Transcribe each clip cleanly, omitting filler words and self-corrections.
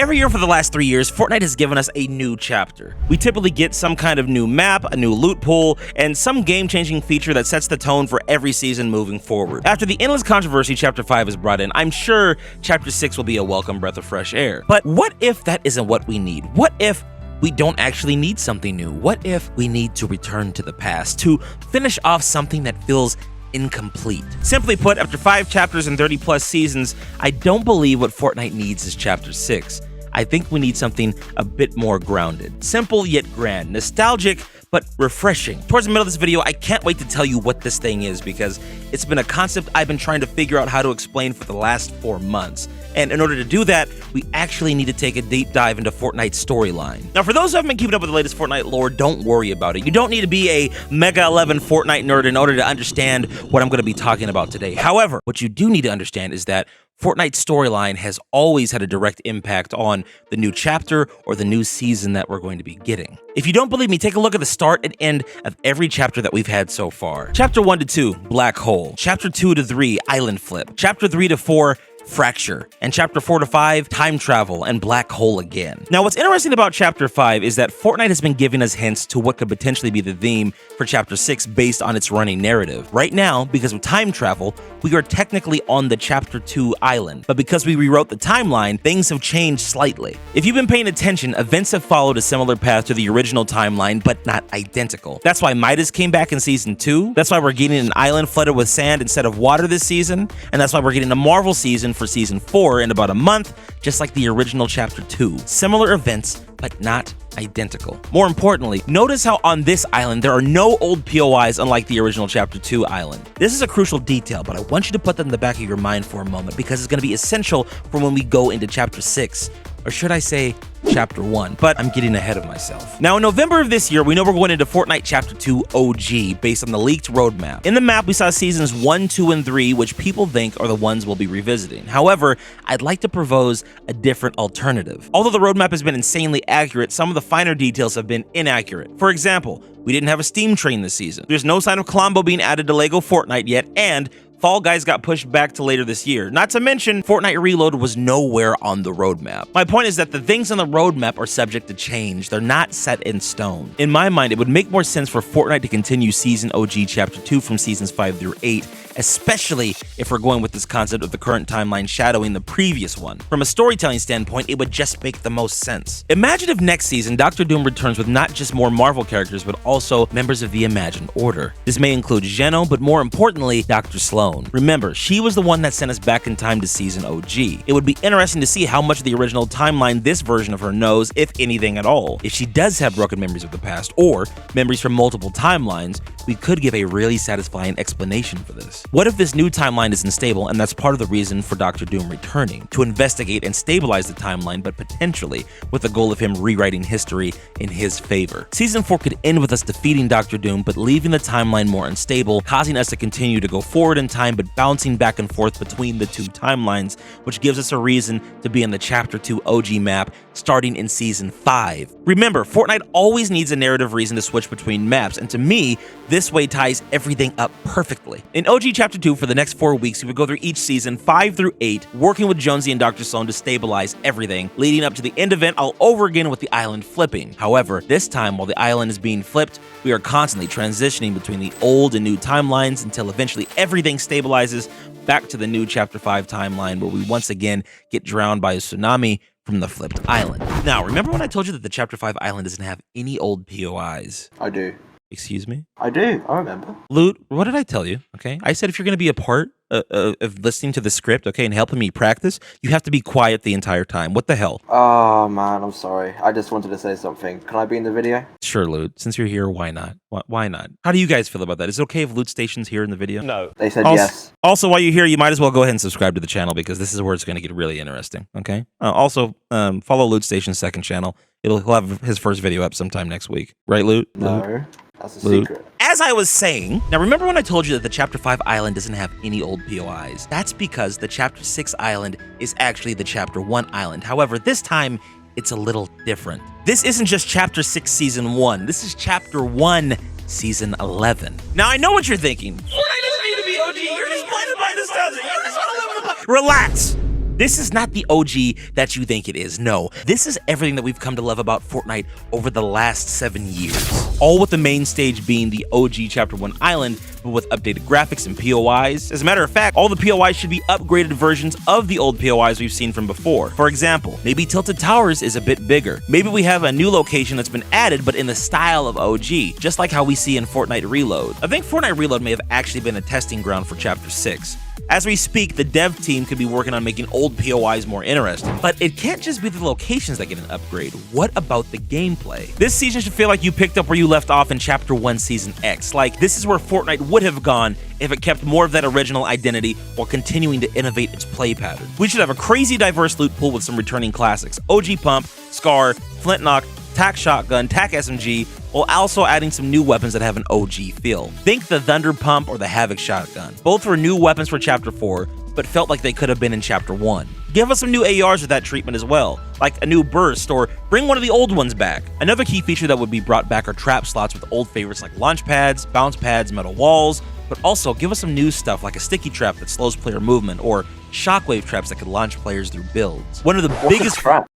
Every year for the last 3 years, Fortnite has given us a new chapter. We typically get some kind of new map, a new loot pool, and some game-changing feature that sets the tone for every season moving forward. After the endless controversy Chapter 5 is brought in, I'm sure Chapter 6 will be a welcome breath of fresh air. But what if that isn't what we need? What if we don't actually need something new? What if we need to return to the past, to finish off something that feels incomplete? Simply put, after 5 chapters and 30 plus seasons, I don't believe what Fortnite needs is Chapter 6. I think we need something a bit more grounded. Simple yet grand. Nostalgic but refreshing. Towards the middle of this video, I can't wait to tell you what this thing is because it's been a concept I've been trying to figure out how to explain for the last 4 months. And in order to do that, we actually need to take a deep dive into Fortnite's storyline. Now, for those who haven't been keeping up with the latest Fortnite lore, don't worry about it. You don't need to be a Mega 11 Fortnite nerd in order to understand what I'm going to be talking about today. However, what you do need to understand is that Fortnite's storyline has always had a direct impact on the new chapter or the new season that we're going to be getting. If you don't believe me, take a look at the start and end of every chapter that we've had so far. Chapter 1 to 2, Black Hole. Chapter 2 to 3, Island Flip. Chapter 3 to 4, Fracture, and Chapter 4 to 5, Time Travel, and Black Hole again. Now, what's interesting about Chapter 5 is that Fortnite has been giving us hints to what could potentially be the theme for Chapter 6 based on its running narrative. Right now, because of time travel, we are technically on the Chapter 2 island, but because we rewrote the timeline, things have changed slightly. If you've been paying attention, events have followed a similar path to the original timeline, but not identical. That's why Midas came back in Season 2, that's why we're getting an island flooded with sand instead of water this season, and that's why we're getting a Marvel season for Season 4 in about a month, just like the original Chapter 2. Similar events, but not identical. More importantly, notice how on this island there are no old POIs unlike the original Chapter 2 island. This is a crucial detail, but I want you to put that in the back of your mind for a moment because it's going to be essential for when we go into Chapter 6. Or should I say Chapter 1, but I'm getting ahead of myself. Now, in November of this year, we know we're going into Fortnite Chapter 2 OG based on the leaked roadmap. In the map, we saw Seasons 1, 2, and 3, which people think are the ones we'll be revisiting. However, I'd like to propose a different alternative. Although the roadmap has been insanely accurate, some of the finer details have been inaccurate. For example, we didn't have a steam train this season. There's no sign of Colombo being added to LEGO Fortnite yet, and Fall Guys got pushed back to later this year. Not to mention, Fortnite Reload was nowhere on the roadmap. My point is that the things on the roadmap are subject to change. They're not set in stone. In my mind, it would make more sense for Fortnite to continue Season OG Chapter 2 from Seasons 5 through 8, especially if we're going with this concept of the current timeline shadowing the previous one. From a storytelling standpoint, it would just make the most sense. Imagine if next season, Dr. Doom returns with not just more Marvel characters, but also members of the Imagined Order. This may include Geno, but more importantly, Dr. Sloan. Remember, she was the one that sent us back in time to Season OG. It would be interesting to see how much of the original timeline this version of her knows, if anything at all. If she does have broken memories of the past, or memories from multiple timelines, we could give a really satisfying explanation for this. What if this new timeline is unstable, and that's part of the reason for Dr. Doom returning? To investigate and stabilize the timeline, but potentially with the goal of him rewriting history in his favor. Season 4 could end with us defeating Dr. Doom, but leaving the timeline more unstable, causing us to continue to go forward in time, but bouncing back and forth between the two timelines, which gives us a reason to be in the Chapter 2 OG map starting in Season 5. Remember, Fortnite always needs a narrative reason to switch between maps, and to me, this way ties everything up perfectly. In OG Chapter 2, for the next 4 weeks, we would go through each season, 5 through 8, working with Jonesy and Dr. Sloan to stabilize everything, leading up to the end event all over again with the island flipping. However, this time, while the island is being flipped, we are constantly transitioning between the old and new timelines until eventually everything stabilizes back to the new Chapter 5 timeline, where we once again get drowned by a tsunami from the flipped island. Now, remember when I told you that the Chapter 5 island doesn't have any old POIs? I do. Excuse me? I do. I remember. Loot, what did I tell you? Okay, I said if you're going to be a part of listening to the script, okay, and helping me practice, you have to be quiet the entire time. What the hell? Oh, man, I'm sorry. I just wanted to say something. Can I be in the video? Sure, Loot. Since you're here, why not? Why not? How do you guys feel about that? Is it okay if Loot Station's here in the video? No. They said Also, yes. Also, while you're here, you might as well go ahead and subscribe to the channel because this is where it's going to get really interesting, okay? Also, follow Loot Station's second channel. He'll have his first video up sometime next week. Right, Loot? No. That's a Loot. secret. As I was saying, now remember when I told you that the Chapter 5 island doesn't have any old POIs? That's because the Chapter 6 island is actually the Chapter 1 island. However, this time, it's a little different. This isn't just Chapter 6 Season 1. This is Chapter 1 Season 11. Now, I know what you're thinking. Fortnite doesn't need to be OG. You're just blinded by nostalgia. You just want to live in the... Relax. This is not the OG that you think it is. No, this is everything that we've come to love about Fortnite over the last 7 years. All with the main stage being the OG Chapter 1 island, but with updated graphics and POIs. As a matter of fact, all the POIs should be upgraded versions of the old POIs we've seen from before. For example, maybe Tilted Towers is a bit bigger. Maybe we have a new location that's been added, but in the style of OG, just like how we see in Fortnite Reload. I think Fortnite Reload may have actually been a testing ground for Chapter 6. As we speak, the dev team could be working on making old POIs more interesting. But it can't just be the locations that get an upgrade. What about the gameplay? This season should feel like you picked up where you left off in Chapter 1 Season X. Like, this is where Fortnite would have gone if it kept more of that original identity while continuing to innovate its play pattern. We should have a crazy diverse loot pool with some returning classics. OG Pump, Scar, Flintlock, TAC Shotgun, TAC SMG, while also adding some new weapons that have an OG feel. Think the Thunder Pump or the Havoc Shotgun. Both were new weapons for Chapter 4, but felt like they could have been in Chapter 1. Give us some new ARs with that treatment as well, like a new burst, or bring one of the old ones back. Another key feature that would be brought back are trap slots with old favorites like launch pads, bounce pads, metal walls, but also give us some new stuff like a sticky trap that slows player movement, or shockwave traps that could launch players through builds. One of the biggest trap?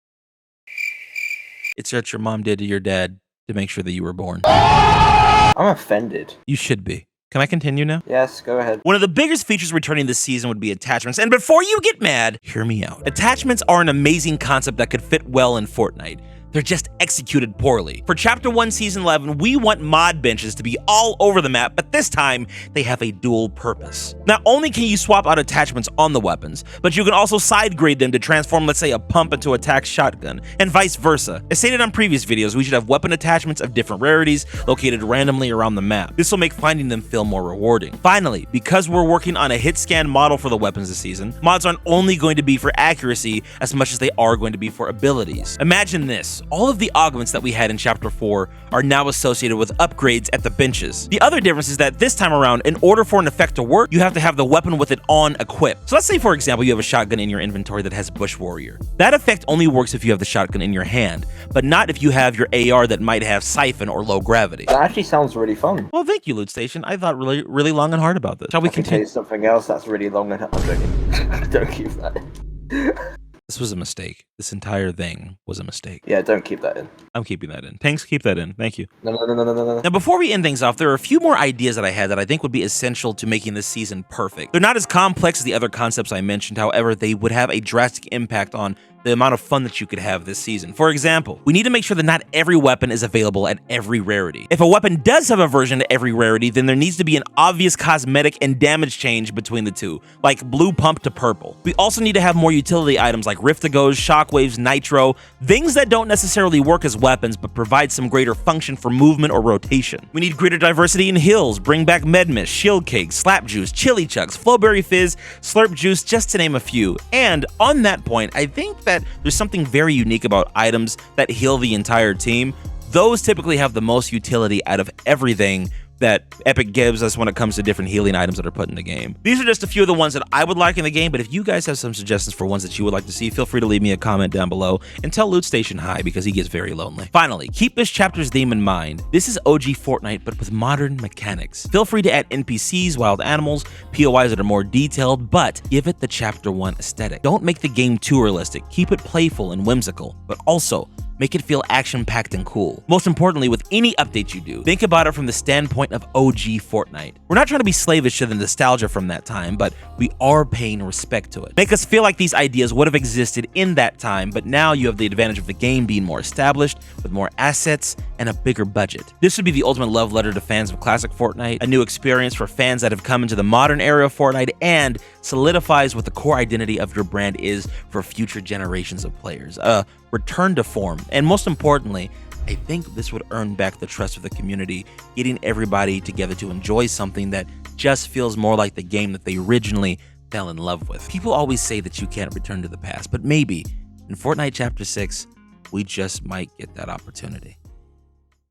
It's what your mom did to your dad to make sure that you were born. I'm offended. You should be. Can I continue now? Yes, go ahead. One of the biggest features returning this season would be attachments, and before you get mad, hear me out. Attachments are an amazing concept that could fit well in Fortnite. They're just executed poorly. For Chapter 1 Season 11, we want mod benches to be all over the map, but this time, they have a dual purpose. Not only can you swap out attachments on the weapons, but you can also side grade them to transform, let's say, a pump into a TAC shotgun, and vice versa. As stated on previous videos, we should have weapon attachments of different rarities located randomly around the map. This will make finding them feel more rewarding. Finally, because we're working on a hit scan model for the weapons this season, mods aren't only going to be for accuracy as much as they are going to be for abilities. Imagine this. All of the augments that we had in Chapter 4 are now associated with upgrades at the benches. The other difference is that this time around, in order for an effect to work, you have to have the weapon with it on equipped. So let's say, for example, you have a shotgun in your inventory that has Bush Warrior. That effect only works if you have the shotgun in your hand, but not if you have your AR that might have Siphon or Low Gravity. That actually sounds really fun. Well, thank you, Loot Station. I thought really long and hard about this. Shall we I can tell continue? you something else that's really long and hard. Don't keep that in. This was a mistake. This entire thing was a mistake. Yeah, don't keep that in. I'm keeping that in. Thanks, keep that in. Thank you. No. Now, before we end things off, there are a few more ideas that I had that I think would be essential to making this season perfect. They're not as complex as the other concepts I mentioned, however, they would have a drastic impact on the amount of fun that you could have this season. For example, we need to make sure that not every weapon is available at every rarity. If a weapon does have a version at every rarity, then there needs to be an obvious cosmetic and damage change between the two, like blue pump to purple. We also need to have more utility items like Rift-to-Goes, shockwaves, nitro, things that don't necessarily work as weapons but provide some greater function for movement or rotation. We need greater diversity in heals, bring back Medmist, Shield Cake, Slap Juice, Chili Chugs, Flowberry Fizz, Slurp Juice, just to name a few. And on that point, I think that there's something very unique about items that heal the entire team. Those typically have the most utility out of everything that Epic gives us when it comes to different healing items that are put in the game. These are just a few of the ones that I would like in the game, but if you guys have some suggestions for ones that you would like to see, feel free to leave me a comment down below and tell Loot Station hi because he gets very lonely. Finally, keep this chapter's theme in mind. This is OG Fortnite, but with modern mechanics. Feel free to add NPCs, wild animals, POIs that are more detailed, but give it the Chapter 1 aesthetic. Don't make the game too realistic. Keep it playful and whimsical, but also make it feel action-packed and cool. Most importantly, with any update you do, think about it from the standpoint of OG Fortnite. We're not trying to be slavish to the nostalgia from that time, but we are paying respect to it. Make us feel like these ideas would have existed in that time, but now you have the advantage of the game being more established, with more assets, and a bigger budget. This would be the ultimate love letter to fans of classic Fortnite, a new experience for fans that have come into the modern era of Fortnite, and solidifies what the core identity of your brand is for future generations of players. Return to form. And most importantly, I think this would earn back the trust of the community, getting everybody together to enjoy something that just feels more like the game that they originally fell in love with. People always say that you can't return to the past, but maybe in Fortnite Chapter 6, we just might get that opportunity.